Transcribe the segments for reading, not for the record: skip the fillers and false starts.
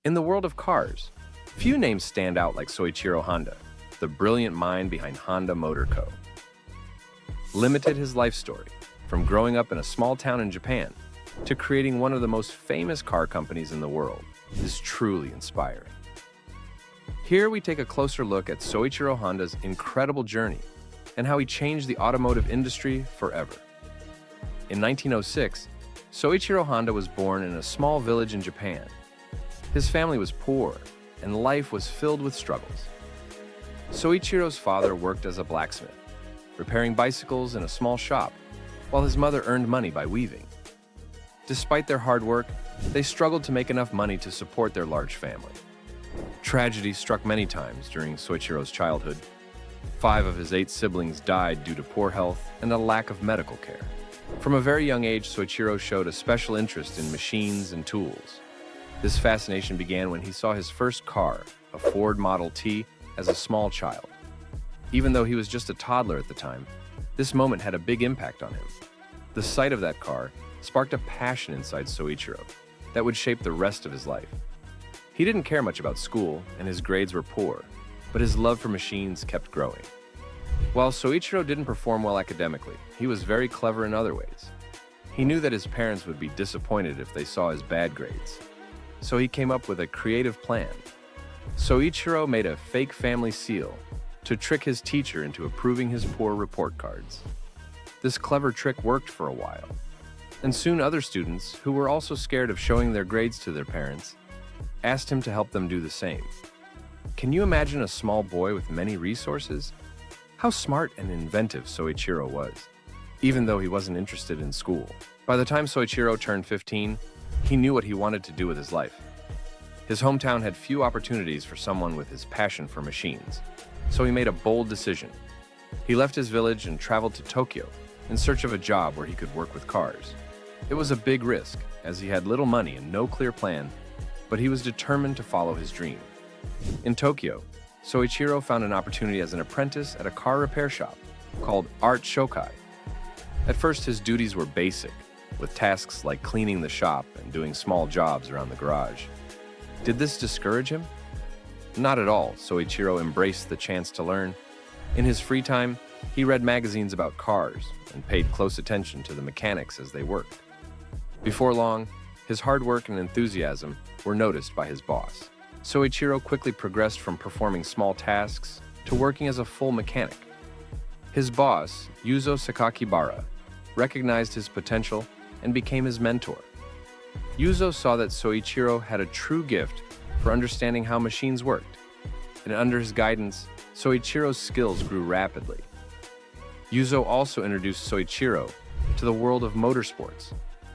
In the world of cars, few names stand out like Soichiro Honda, the brilliant mind behind Honda Motor Co. Limited his life story, from growing up in a small town in Japan to creating one of the most famous car companies in the world, is truly inspiring. Here we take a closer look at Soichiro Honda's incredible journey and how he changed the automotive industry forever. In 1906, Soichiro Honda was born in a small village in Japan. His family was poor, and life was filled with struggles. Soichiro's father worked as a blacksmith, repairing bicycles in a small shop, while his mother earned money by weaving. Despite their hard work, they struggled to make enough money to support their large family. Tragedy struck many times during Soichiro's childhood. 5 of his 8 siblings died due to poor health and a lack of medical care. From a very young age, Soichiro showed a special interest in machines and tools. This fascination began when he saw his first car, a Ford Model T, as a small child. Even though he was just a toddler at the time, this moment had a big impact on him. The sight of that car sparked a passion inside Soichiro that would shape the rest of his life. He didn't care much about school, and his grades were poor, but his love for machines kept growing. While Soichiro didn't perform well academically, he was very clever in other ways. He knew that his parents would be disappointed if they saw his bad grades, so he came up with a creative plan. Soichiro made a fake family seal to trick his teacher into approving his poor report cards. This clever trick worked for a while, and soon other students, who were also scared of showing their grades to their parents, asked him to help them do the same. Can you imagine a small boy with many resources? How smart and inventive Soichiro was, even though he wasn't interested in school. By the time Soichiro turned 15, he knew what he wanted to do with his life. His hometown had few opportunities for someone with his passion for machines, so he made a bold decision. He left his village and traveled to Tokyo in search of a job where he could work with cars. It was a big risk, as he had little money and no clear plan, but he was determined to follow his dream. In Tokyo, Soichiro found an opportunity as an apprentice at a car repair shop called Art Shokai. At first, his duties were basic, with tasks like cleaning the shop and doing small jobs around the garage. Did this discourage him? Not at all. Soichiro embraced the chance to learn. In his free time, he read magazines about cars and paid close attention to the mechanics as they worked. Before long, his hard work and enthusiasm were noticed by his boss. Soichiro quickly progressed from performing small tasks to working as a full mechanic. His boss, Yuzo Sakakibara, recognized his potential and became his mentor. Yuzo saw that Soichiro had a true gift for understanding how machines worked, and under his guidance, Soichiro's skills grew rapidly. Yuzo also introduced Soichiro to the world of motorsports,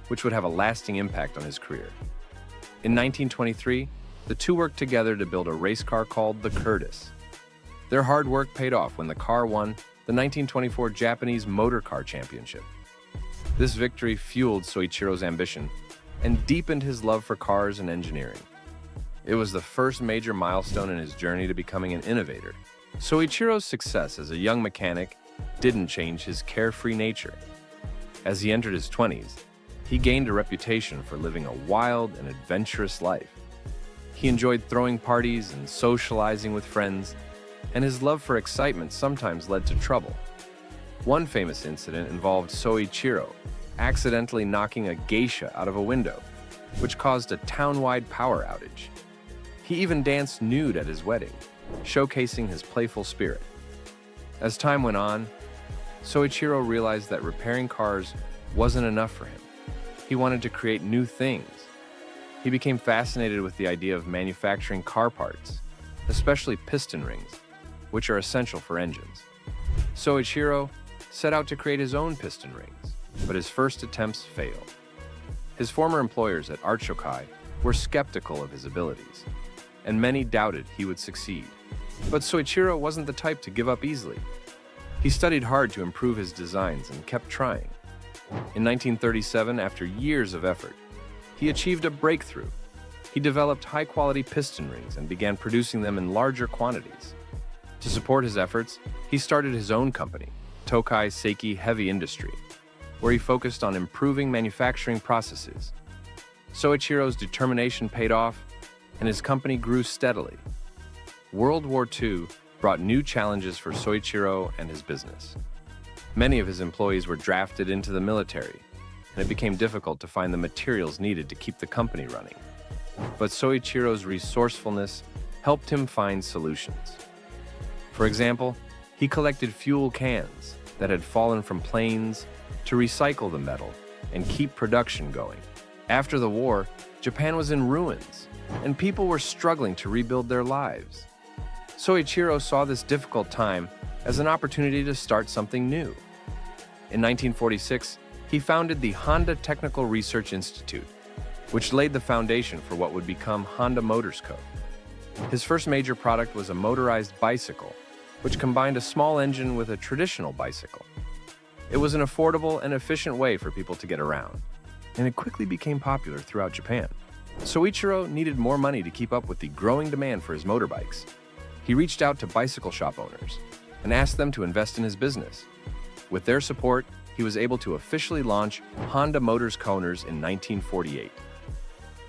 which would have a lasting impact on his career. In 1923, the two worked together to build a race car called the Curtiss. Their hard work paid off when the car won the 1924 Japanese Motor Car Championship. This victory fueled Soichiro's ambition and deepened his love for cars and engineering. It was the first major milestone in his journey to becoming an innovator. Soichiro's success as a young mechanic didn't change his carefree nature. As he entered his 20s, he gained a reputation for living a wild and adventurous life. He enjoyed throwing parties and socializing with friends, and his love for excitement sometimes led to trouble. One famous incident involved Soichiro accidentally knocking a geisha out of a window, which caused a town-wide power outage. He even danced nude at his wedding, showcasing his playful spirit. As time went on, Soichiro realized that repairing cars wasn't enough for him. He wanted to create new things. He became fascinated with the idea of manufacturing car parts, especially piston rings, which are essential for engines. Soichiro set out to create his own piston rings, but his first attempts failed. His former employers at Art Shokai were skeptical of his abilities, and many doubted he would succeed. But Soichiro wasn't the type to give up easily. He studied hard to improve his designs and kept trying. In 1937, after years of effort, he achieved a breakthrough. He developed high-quality piston rings and began producing them in larger quantities. To support his efforts, he started his own company, Tokai Seiki Heavy Industry, where he focused on improving manufacturing processes. Soichiro's determination paid off, and his company grew steadily. World War II brought new challenges for Soichiro and his business. Many of his employees were drafted into the military, and it became difficult to find the materials needed to keep the company running. But Soichiro's resourcefulness helped him find solutions. For example, he collected fuel cans that had fallen from planes to recycle the metal and keep production going. After the war, Japan was in ruins, and people were struggling to rebuild their lives. Soichiro saw this difficult time as an opportunity to start something new. In 1946, he founded the Honda Technical Research Institute, which laid the foundation for what would become Honda Motors Co. His first major product was a motorized bicycle, which combined a small engine with a traditional bicycle. It was an affordable and efficient way for people to get around, and it quickly became popular throughout Japan. Soichiro needed more money to keep up with the growing demand for his motorbikes. He reached out to bicycle shop owners and asked them to invest in his business. With their support, he was able to officially launch Honda Motors Co. in 1948.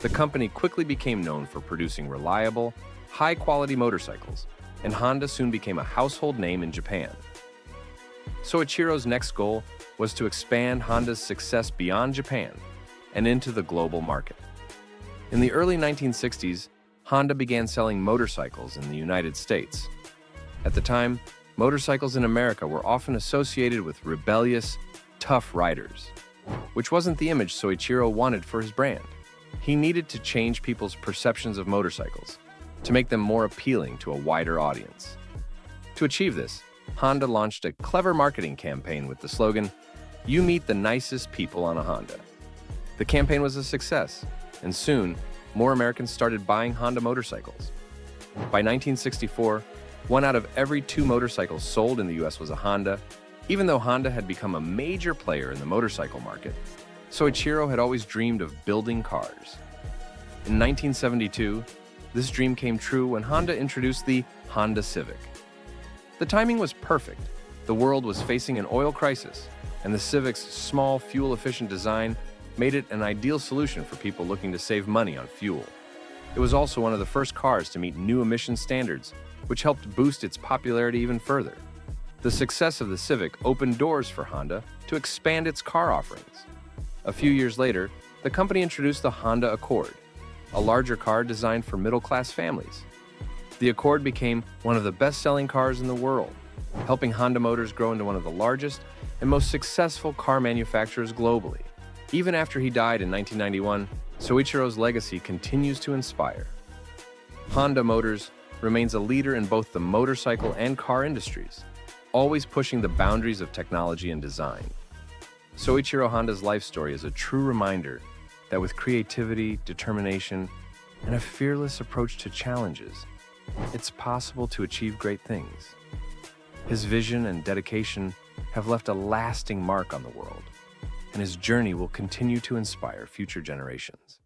The company quickly became known for producing reliable, high-quality motorcycles, and Honda soon became a household name in Japan. Soichiro's next goal was to expand Honda's success beyond Japan and into the global market. In the early 1960s, Honda began selling motorcycles in the United States. At the time, motorcycles in America were often associated with rebellious, tough riders, which wasn't the image Soichiro wanted for his brand. He needed to change people's perceptions of motorcycles to make them more appealing to a wider audience. To achieve this, Honda launched a clever marketing campaign with the slogan, "You meet the nicest people on a Honda." The campaign was a success, and soon, more Americans started buying Honda motorcycles. By 1964, 1 out of every 2 motorcycles sold in the US was a Honda. Even though Honda had become a major player in the motorcycle market, Soichiro had always dreamed of building cars. In 1972, this dream came true when Honda introduced the Honda Civic. The timing was perfect. The world was facing an oil crisis, and the Civic's small, fuel-efficient design made it an ideal solution for people looking to save money on fuel. It was also one of the first cars to meet new emission standards, which helped boost its popularity even further. The success of the Civic opened doors for Honda to expand its car offerings. A few years later, the company introduced the Honda Accord, a larger car designed for middle-class families. The Accord became one of the best-selling cars in the world, helping Honda Motors grow into one of the largest and most successful car manufacturers globally. Even after he died in 1991, Soichiro's legacy continues to inspire. Honda Motors remains a leader in both the motorcycle and car industries, always pushing the boundaries of technology and design. Soichiro Honda's life story is a true reminder that with creativity, determination, and a fearless approach to challenges, it's possible to achieve great things. His vision and dedication have left a lasting mark on the world, and his journey will continue to inspire future generations.